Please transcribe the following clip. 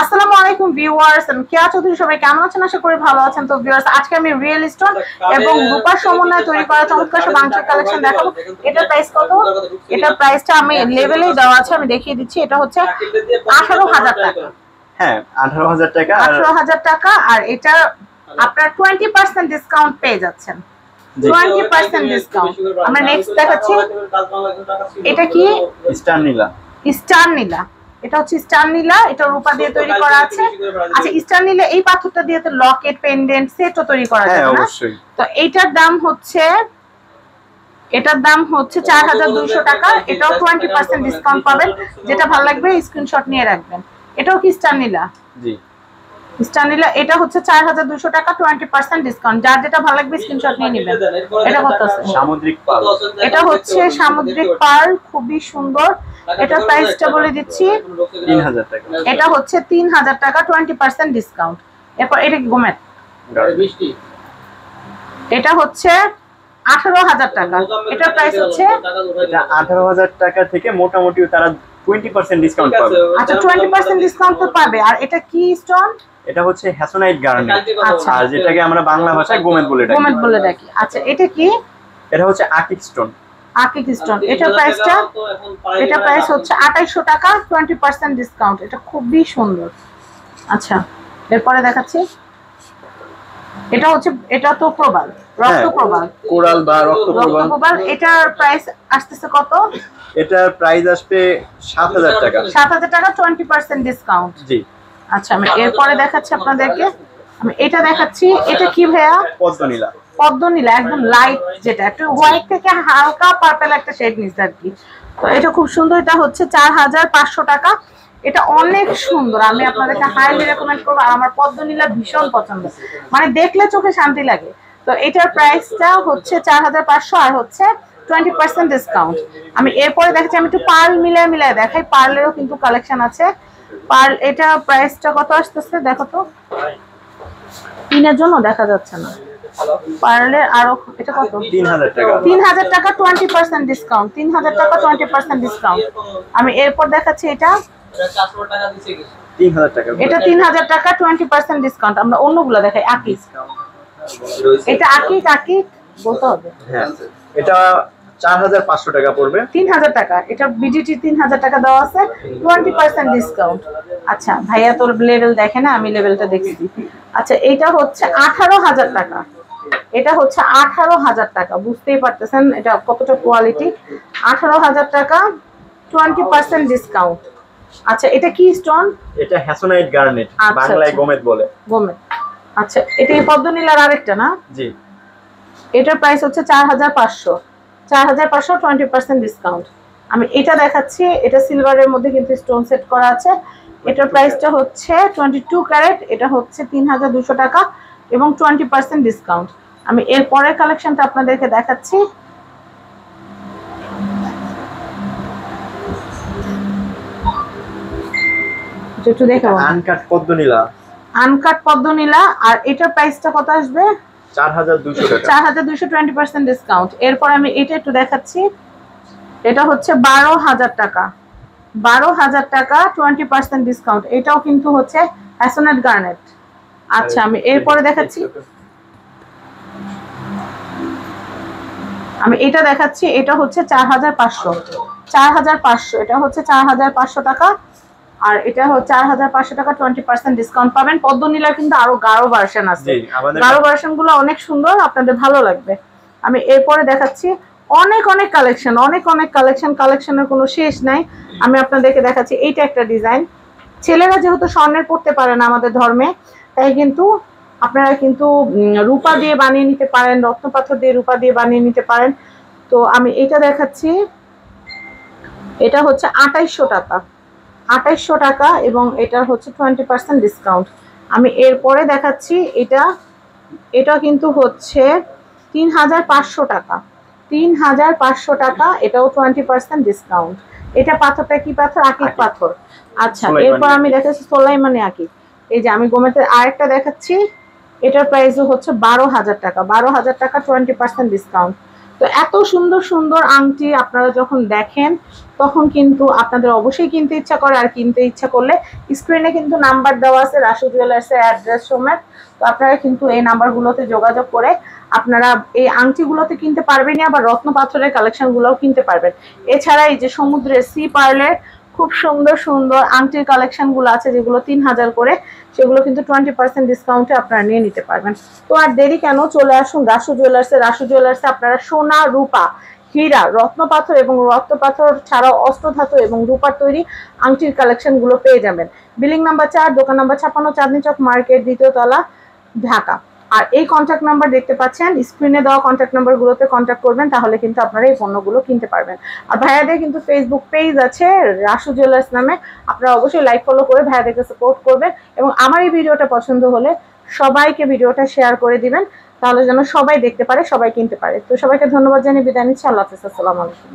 আসসালামু আলাইকুম ভিউয়ার্স, আমি কেয়া চৌধুরী। সবাই কেমন আছেন? আশা করি ভালো আছেন। তো ভিউয়ার্স, আজকে আমি রিয়েল স্টোন এবং রূপার সমন্বয়ে তৈরি করা চমৎকার সব আংটির কালেকশন দেখাবো। এটার প্রাইস কত? এটার প্রাইসটা আমি লেভেলেই দেওয়া আছে, আমি দেখিয়ে দিচ্ছি। এটা হচ্ছে 18,000 টাকা। হ্যাঁ, 18,000 টাকা। 18,000 টাকা। আর এটা আপনার 20% ডিসকাউন্ট পেয়ে যাচ্ছেন। 20% ডিসকাউন্ট। আমরা নেক্সট দেখাচ্ছি। এটা কি? স্টার নীলা। স্টার নীলা। এটা হচ্ছে স্টার নীলা, এটা রূপা দিয়ে তৈরি করা আছে। আচ্ছা, স্টার নীলা এই পাথরটা দিয়ে তো লকেট, পেন্ডেন্ট সেটও তৈরি করা যায় না? হ্যাঁ, অবশ্যই। তো এটার দাম হচ্ছে 4,200 টাকা। এটাও 20% ডিসকাউন্ট পাবেন। যেটা ভালো লাগবে স্ক্রিনশট নিয়ে রাখবেন। এটাও কি স্টার নীলা? জি, স্টার নীলা। এটা হচ্ছে 4,200 টাকা, 20% ডিসকাউন্ট। যার যেটা ভালো লাগবে স্ক্রিনশট নিয়ে নেবেন। এটা কত আছে? সামুদ্রিক পার্ল। এটা হচ্ছে সামুদ্রিক পার্ল, খুবই সুন্দর। এটার প্রাইসটা বলে দিচ্ছি, 3,000 টাকা। এটা হচ্ছে 3,000 টাকা, 20% ডিসকাউন্ট। এরপর এটা কি গোমেদ? এটা হচ্ছে 18,000 টাকা। এটার প্রাইস হচ্ছে, এটা 18,000 টাকা থেকে মোটামুটি তারা 20% ডিসকাউন্ট পাবে। আচ্ছা, 20% ডিসকাউন্ট তো পাবে। আর এটা কি স্টোন? এটা হচ্ছে হ্যাসোনাইট গার্নেট। আচ্ছা, আর যেটাকে আমরা বাংলা ভাষায় গোমেদ বলে ডাকি। গোমেদ বলে ডাকি। আচ্ছা, এটা কি? এটা হচ্ছে আকিক স্টোন। আকিক স্টোন। এটার প্রাইসটা, এটা প্রাইস হচ্ছে 2800 টাকা, 20% ডিসকাউন্ট। এটা খুবই সুন্দর। আচ্ছা, এরপরে দেখাচ্ছি। এটা হচ্ছে, এটা তো প্রবাল, রক্ত প্রবাল, কোরাল বা রক্ত প্রবাল। এটার প্রাইস আসতেছে কত? এটার প্রাইস আসবে 7,000 টাকা। 7,000 টাকা, 20% ডিসকাউন্ট। জি। আচ্ছা, আমি এরপরে দেখাচ্ছি আপনাদেরকে। আমি এটা দেখাচ্ছি। এটা কি ভাইয়া? পদ্মনীলা। পদ্মনীলা, একদম লাইট, যেটা একটু হোয়াইট থেকে হালকা পার্পল একটা শেড নিচ্ছে আর কি। তো এটা খুব সুন্দর। এটা হচ্ছে 4,500 টাকা। এটা অনেক সুন্দর, আমি আপনাদেরকে হাইলি রেকমেন্ড করবো। আর আমার পদ্মনীলা ভীষণ পছন্দ, মানে দেখলে চোখে শান্তি লাগে। তো এটার প্রাইসটা হচ্ছে 4,500 আর হচ্ছে 20% ডিসকাউন্ট। আমি এরপরে দেখাচ্ছি। আমি একটু পার্ল মিলায় দেখাই। পার্লেরও কিন্তু কালেকশন আছে। পার্ল, এটা প্রাইসটা কত আসতেছে দেখো তো। পিনের জন্য দেখা যাচ্ছে না। পার্লের আরো, এটা কত? 3,000 টাকা। 3,000 টাকা, 20% ডিসকাউন্ট। 3,000 টাকা, 20% ডিসকাউন্ট। আমি এরপর দেখাচ্ছি। এটা 3,000 টাকা। এটা 3,000 টাকা, 20% ডিসকাউন্ট। আমরা অন্যগুলো দেখাই। আকিক, এটা আকিক বলতে হবে। হ্যাঁ, এটা 4,500 টাকা পড়বে। 3,000 টাকা। এটা বিডিটি 3,000 টাকা দেওয়া আছে, 20% ডিসকাউন্ট। আচ্ছা ভাইয়া, তোর লেভেল দেখে না, আমি লেভেলটা দেখছি। আচ্ছা, এটা হচ্ছে 18,000 টাকা। এটা হচ্ছে 18,000 টাকা। বুঝতেই পারতেছেন এটা কতটা কোয়ালিটি। 18,000 টাকা, 20% ডিসকাউন্ট। আচ্ছা, এটা কি স্টোন? এটা হ্যাসোনাইট গার্নেট, বাংলায় গোমেদ বলে। গোমেদ। আচ্ছা, এটা এই পদ্মনীলার আরেকটা না? জি। এটার প্রাইস হচ্ছে 4,500। 4,500, 20% ডিসকাউন্ট। আমি এটা দেখাচ্ছি। এটা সিলভারের মধ্যে কিন্তু স্টোন সেট করা আছে। এটার প্রাইসটা হচ্ছে 22 ক্যারেট। এটা হচ্ছে 3,200 টাকা এবং 20% ডিসকাউন্ট। আমি এর পরের কালেকশনটা আপনাদেরকে দেখাচ্ছি। একটু দেখাবো। আনকাট পদ্মনীলা। আনকাট পদ্মনীলা। আর এটার প্রাইসটা কত আসবে? 4,200 টাকা। 4,200, 20% ডিসকাউন্ট। এরপর আমি এটা একটু দেখাচ্ছি। এটা হচ্ছে 12,000 টাকা। 12,000 টাকা, 20% ডিসকাউন্ট। এটাও কিন্তু হচ্ছে হ্যাসোনাইট গার্নেট। আচ্ছা, আমি এরপরে দেখাচ্ছি। আমি এটা দেখাচ্ছি। এটা হচ্ছে 4,500। 4,500। এটা হচ্ছে 4,500 টাকা। আর এটা হচ্ছে 4,500 টাকা, 20% ডিসকাউন্ট পাবেন। পদ্মনীলার কিন্তু আরো গাঢ় ভার্সন আছে। গাঢ় ভার্সন গুলো অনেক সুন্দর, আপনাদের ভালো লাগবে। আমি এরপরে দেখাচ্ছি। অনেক কালেকশন, অনেক কালেকশন। কালেকশনের কোনো শেষ নাই। আমি আপনাদেরকে দেখাচ্ছি। এইটা একটা ডিজাইন। ছেলেরা যেহেতু স্বর্ণের পড়তে পারে না আমাদের ধর্মে, তাই কিন্তু আপনারা কিন্তু রূপা দিয়ে বানিয়ে নিতে পারেন, রত্নপাথর দিয়ে রূপা দিয়ে বানিয়ে নিতে পারেন। তো আমি এটা দেখাচ্ছি। এটা হচ্ছে 2,800 টাকা। 2,800 টাকা এবং এটা হচ্ছে 20% ডিসকাউন্ট। আমি এরপরে দেখাচ্ছি। এটা কিন্তু হচ্ছে 3,500 টাকা। 3,500 টাকা। এটাও 20% ডিসকাউন্ট। এটা পাথরটা কি পাথর? আকিক পাথর। আচ্ছা, এরপর আমি দেখাচ্ছি সোলাইমানি আকিক। এই যে আমি গোমেদের আরেকটা দেখাচ্ছি। এটার প্রাইসও হচ্ছে 12,000 টাকা। 12,000 টাকা, 20% ডিসকাউন্ট। তো তো এত সুন্দর সুন্দর আংটি আপনারা যখন দেখেন তখন কিন্তু আপনাদের অবশ্যই কিনতে ইচ্ছা করে, আর কিনতে ইচ্ছা করলে স্ক্রিনে কিন্তু নাম্বার দেওয়া আছে রাসু জুয়েলার্সের অ্যাড্রেস সমেত। তো আপনারা কিন্তু এই নাম্বারগুলোতে যোগাযোগ করে আপনারা এই আংটিগুলোতে কিনতে পারবেন, আবার রত্ন পাথরের কালেকশনগুলোও কিনতে পারবেন। এছাড়া এই যে সমুদ্রের সি পার্লের খুব সুন্দর সুন্দর আংটির কালেকশনগুলো আছে যেগুলো 3000 করে, সেগুলো কিন্তু 20% ডিসকাউন্টে আপনারা নিয়ে নিতে পারবেন। তো আর দেরি কেন, চলে আসুন রাসু জুয়েলার্সে। রাসু জুয়েলার্সে আপনারা সোনা, রূপা, হীরা, রত্ন পাথর এবং রত্ন পাথর ছাড়াও অষ্টধাতু এবং রূপার তৈরি আংটির কালেকশনগুলো পেয়ে যাবেন। বিল্ডিং নাম্বার 4, দোকান নাম্বার 56, চাঁদনী চক মার্কেট, 2য় তলা, ঢাকা। আর এই কন্ট্যাক্ট নাম্বার দেখতে পাচ্ছেন, স্ক্রিনে দেওয়া কন্ট্যাক্ট নাম্বারগুলোতে কন্ট্যাক্ট করবেন, তাহলে কিন্তু আপনারা এই পণ্যগুলো কিনতে পারবেন। আর ভাইয়াদের কিন্তু ফেসবুক পেজ আছে রাসু জুয়েলার্স নামে, আপনারা অবশ্যই লাইক ফলো করে ভাইয়াদেরকে সাপোর্ট করবেন। এবং আমার এই ভিডিওটা পছন্দ হলে সবাইকে ভিডিওটা শেয়ার করে দিবেন, তাহলে যেন সবাই দেখতে পারে, সবাই কিনতে পারে। তো সবাইকে ধন্যবাদ জানিয়ে বিদায় নিচ্ছি। আল্লাহ হাফেজ, আসসালামু আলাইকুম।